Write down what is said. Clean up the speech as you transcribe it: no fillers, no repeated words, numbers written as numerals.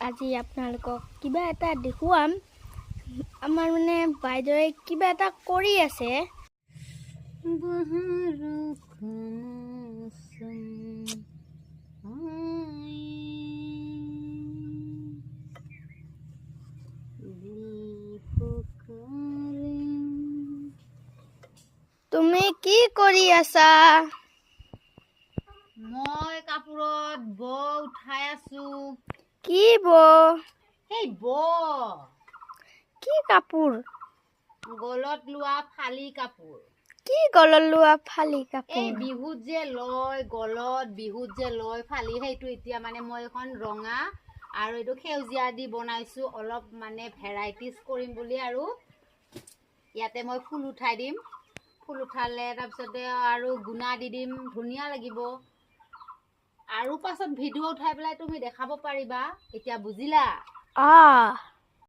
আজি আপোনালোকক কিবা এটা দেখুৱাম। আমাৰ মানে বাইদেৱে কিবা এটা কৰি আছে। তুমি কি কৰি আছা? মই কাপোৰত ব উঠাই আছো। কি ব? সেই ব কি কাপোৰ? গলত লোৱা ফালি কাপোৰ। কি গলত লোৱা ফালি এই কাপোৰ? বিহুত যে লয় গলত, বিহুত যে লয় ফালি, সেইটো এতিয়া মানে মই এখন ৰঙা আৰু এইটো সেউজীয়া দি বনাইছো, অলপ মানে ভেৰাইটিজ কৰিম বুলি। আৰু ইয়াতে মই ফুল উঠাই দিম। ফুল উঠালে তাৰপিছতে আৰু গুণা দি দিম, ধুনীয়া লাগিব। আৰু পাছত ভিডিঅ' উঠাই পেলাই তুমি দেখাব পাৰিবা। এতিয়া বুজিলা?